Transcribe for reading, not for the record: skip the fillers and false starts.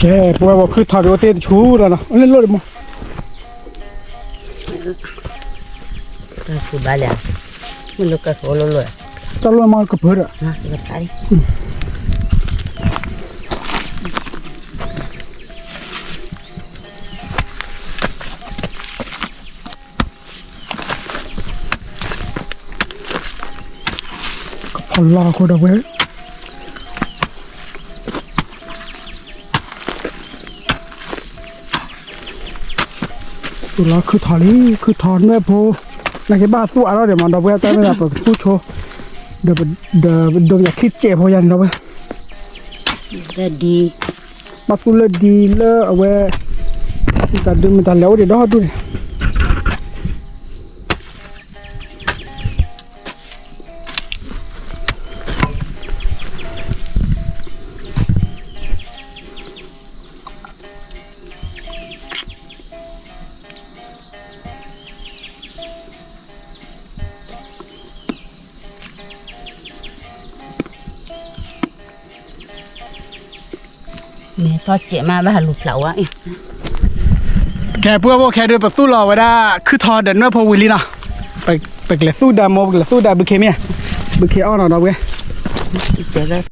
แกพวกว่าคือถอดโรเตชูแล้วนะอันนี้รถมั้งคือบาลีมันลูกกระโดดเลยตลอดมากระเพื่อนะกระต่ายพลาคนเอาไว้ตัวละคือถอนนี้คือถอนแม่โพนักบ้าสู้อะไรเดี๋ยวมันเราไว้แต่ไม่ได้ผู้โชว์เดี๋ยวโดนอยากคิดเจ็บพอยันเราไว้ได้ดีมาสู้เลยดีเลยเอาไว้แต่ดูมันแต่แล้วเดี๋ยวดูดิเนี่ยทอดเจ๋มาบ้าลูกเหลาอ่ะแค่เพื่อว่าแค่เดินไปสู้เราไว้ได้คือทอเดินว่าพอวิลีนะไปเกลือสู้ดามโมเกลือสู้ดาบุเคเมียบุเคอ้อนเราเว้ยเจ๋เลย